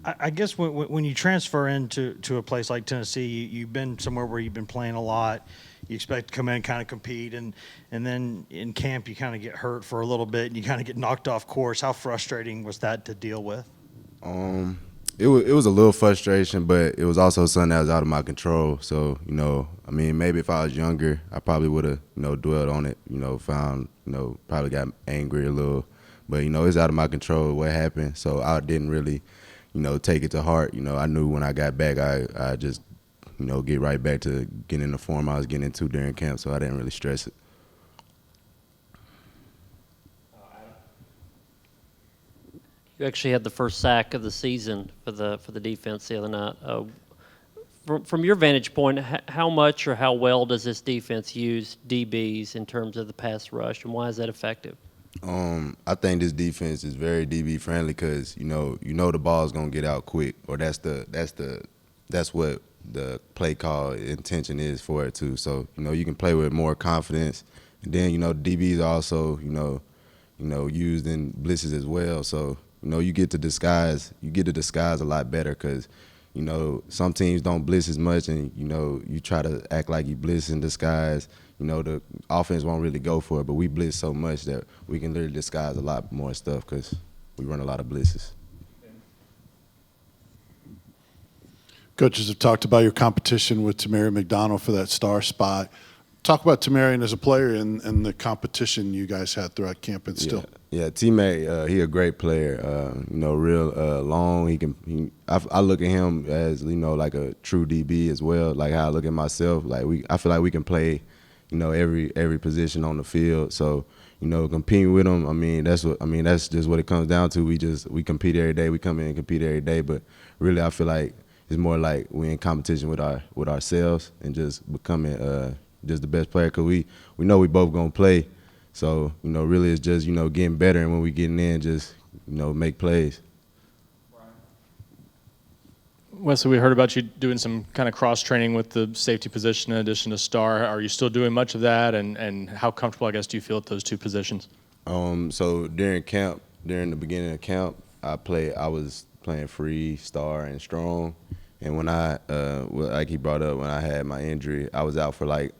I guess when you transfer into a place like Tennessee, you've been somewhere where you've been playing a lot. You expect to come in and kind of compete, and then in camp you kind of get hurt for a little bit, and you kind of get knocked off course. How frustrating was that to deal with? It was a little frustration, but it was also something that was out of my control. So, I mean, maybe if I was younger, I probably would have, dwelled on it, found, probably got angry a little. But, it's out of my control what happened. So I didn't really, take it to heart. I knew when I got back, I just, get right back to getting in the form I was getting into during camp. So I didn't really stress it. You actually had the first sack of the season for the defense the other night. From your vantage point, how much or how well does this defense use DBs in terms of the pass rush, and why is that effective? I think this defense is very DB friendly because the ball is gonna get out quick, or that's what the play call intention is for it too. So you can play with more confidence, and then DBs are also used in blitzes as well. So you get to disguise a lot better because some teams don't blitz as much, and you try to act like you blitz in disguise. The offense won't really go for it, but we blitz so much that we can literally disguise a lot more stuff because we run a lot of blitzes. Coaches have talked about your competition with Tamari McDonald for that star spot. Talk about Tamarian as a player and the competition you guys had throughout camp and still. Yeah, teammate. He a great player. Real long. I look at him as like a true DB as well. Like how I look at myself. I feel like we can play, every position on the field. So competing with him. That's just what it comes down to. We compete every day. We come in and compete every day. But really, I feel like it's more like we're in competition with ourselves and just becoming just the best player because we know we both gonna play. So, really it's just, getting better, and when we getting in, just, make plays. Wesley, we heard about you doing some kind of cross-training with the safety position in addition to star. Are you still doing much of that, and how comfortable, I guess, do you feel at those two positions? So during the beginning of camp, I was playing free, star, and strong. And when like he brought up, when I had my injury, I was out for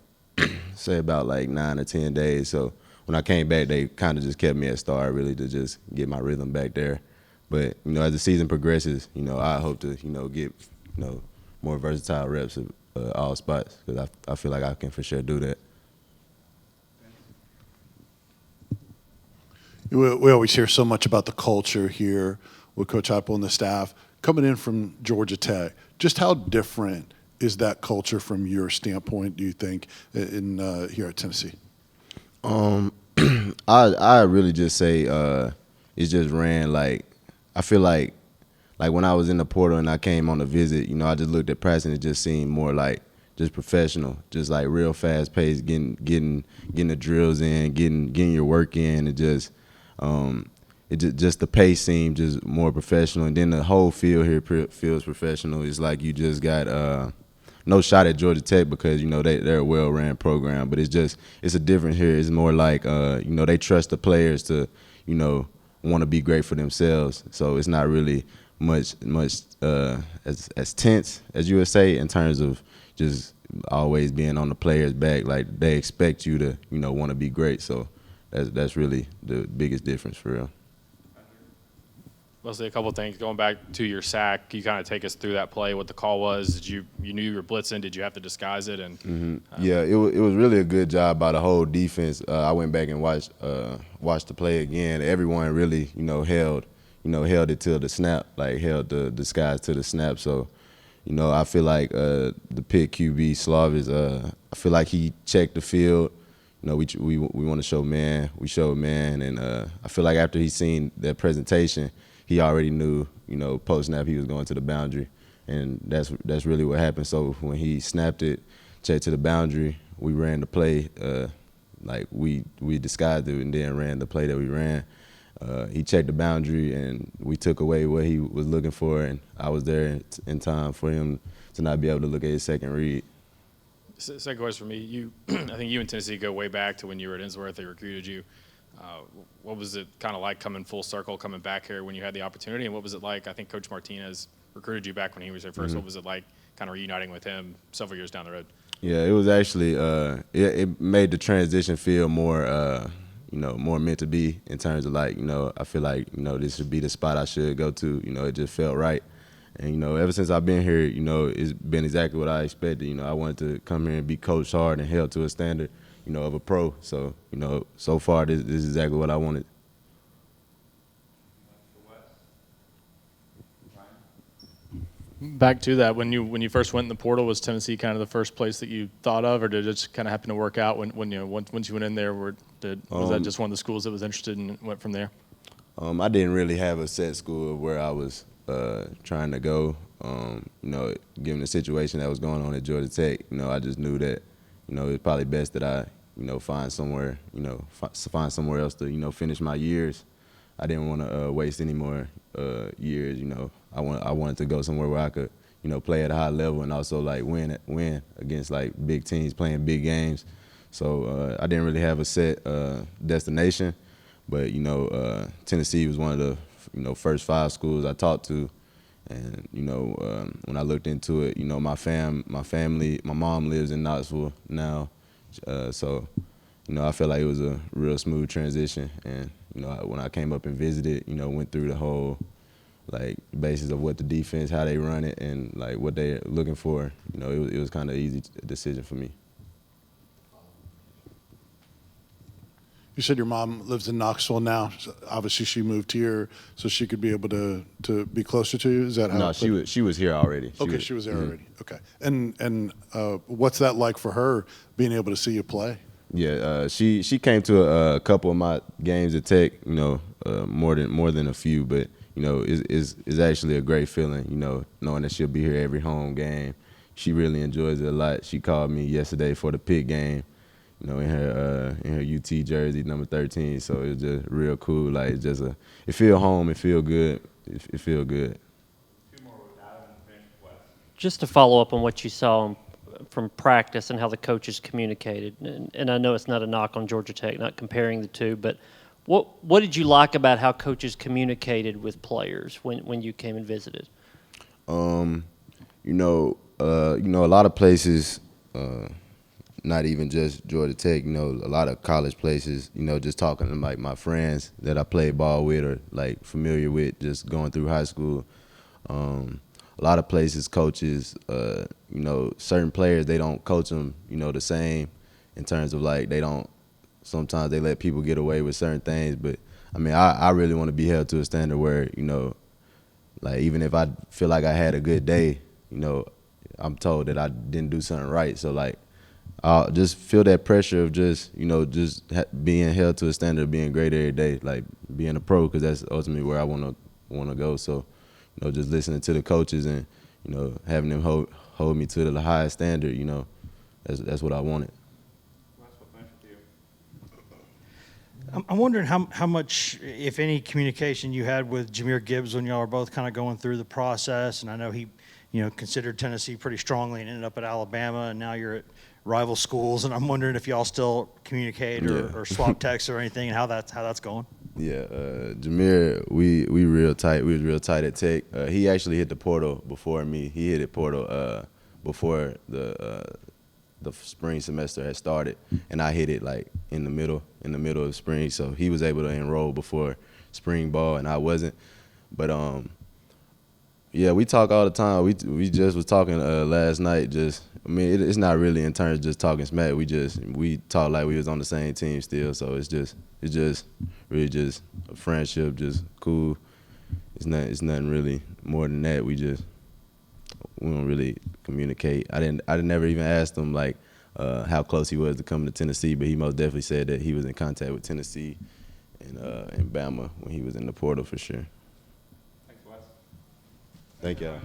say about 9 or 10 days. So when I came back, they kind of just kept me at star, really, to just get my rhythm back there. But as the season progresses, I hope to get more versatile reps at all spots because I feel like I can for sure do that. We always hear so much about the culture here with Coach Heupel and the staff. Coming in from Georgia Tech, just how different is that culture from your standpoint, do you think, in here at Tennessee? I really just say it's just ran I feel like when I was in the portal and I came on a visit, I just looked at practice and it just seemed more like just professional, just real fast paced, getting the drills in, getting your work in. It just the pace seemed just more professional, and then the whole field here feels professional. It's like you just got no shot at Georgia Tech because they're a well-ran program, but it's a difference here. It's more like they trust the players to want to be great for themselves. So it's not really much as tense as you would say in terms of just always being on the players' back. Like they expect you to want to be great. So that's really the biggest difference for real. Wesley, a couple of things. Going back to your sack, can you kind of take us through that play, what the call was? You knew you were blitzing. Did you have to disguise it? And Yeah, it was really a good job by the whole defense. I went back and watched the play again. Everyone really held it till the snap, held the disguise to the snap. So I feel like the Pitt QB Slavis, I feel like he checked the field. We want to show man. We showed man, and I feel like after he seen that presentation, he already knew, post snap he was going to the boundary, and that's really what happened. So when he snapped it, checked to the boundary, we ran the play, we disguised it and then ran the play that we ran. He checked the boundary, and we took away what he was looking for, and I was there in time for him to not be able to look at his second read. Second question for me, I think you and Tennessee go way back to when you were at Innsworth. They recruited you. What was it kind of like coming full circle, coming back here when you had the opportunity? And what was it like? I think Coach Martinez recruited you back when he was there 1st. What was it like kind of reuniting with him several years down the road? Yeah, it was actually it made the transition feel more more meant to be in terms of like, I feel like, this should be the spot I should go to. It just felt right. And, ever since I've been here, it's been exactly what I expected. I wanted to come here and be coached hard and held to a standard, of a pro. So, so far this is exactly what I wanted. Back to that, when you first went in the portal, was Tennessee kind of the first place that you thought of, or did it just kind of happen to work out once you went in there? Was that just one of the schools that was interested and went from there? I didn't really have a set school of where I was trying to go. Given the situation that was going on at Georgia Tech, I just knew that, it's probably best that I, find somewhere, find somewhere else to, finish my years. I didn't want to waste any more years. I wanted to go somewhere where I could, play at a high level and also like win against like big teams, playing big games. So I didn't really have a set destination, but Tennessee was one of the first 5 schools I talked to, and when I looked into it, my family, my mom lives in Knoxville now, so I felt like it was a real smooth transition, and when I came up and visited, went through the whole like basis of what the defense, how they run it, and like what they're looking for. It was kind of an easy decision for me. You said your mom lives in Knoxville now. So obviously, she moved here so she could be able to be closer to you. Is that how? No, she was here already. She was there already. Okay. And what's that like for her, being able to see you play? Yeah, she came to a couple of my games at Tech. More than a few, but it's actually a great feeling. Knowing that she'll be here every home game. She really enjoys it a lot. She called me yesterday for the Pitt game. In her UT jersey, number 13. So it was just real cool. Like it feel home. It feel good. It feel good. Just to follow up on what you saw from practice and how the coaches communicated, and I know it's not a knock on Georgia Tech, not comparing the two, but what did you like about how coaches communicated with players when you came and visited? A lot of places. Not even just Georgia Tech, a lot of college places, just talking to like my friends that I played ball with or like familiar with just going through high school. A lot of places, coaches, certain players, they don't coach them, the same in terms of like sometimes they let people get away with certain things. But I mean, I really want to be held to a standard where, like even if I feel like I had a good day, I'm told that I didn't do something right. So like, I just feel that pressure of just being held to a standard of being great every day, like being a pro, because that's ultimately where I want to go. So, just listening to the coaches and having them hold me to the highest standard, that's what I wanted. I'm wondering how much, if any, communication you had with Jamar Gibbs when y'all were both kind of going through the process. And I know he, considered Tennessee pretty strongly and ended up at Alabama, and now you're at rival schools. And I'm wondering if y'all still communicate or swap texts or anything, and how that's going. Yeah, Jamar, we real tight. We was real tight at Tech. He actually hit the portal before me. He hit the portal before the spring semester had started, and I hit it like in the middle of spring. So he was able to enroll before spring ball, and I wasn't. But yeah, we talk all the time. We just was talking last night. It's not really in terms of just talking smack. We talk like we was on the same team still. So it's just really just a friendship, just cool. It's nothing really more than that. We don't really communicate. I never even asked him like how close he was to coming to Tennessee, but he most definitely said that he was in contact with Tennessee and Bama when he was in the portal for sure. Thanks, Wes. Thank y'all.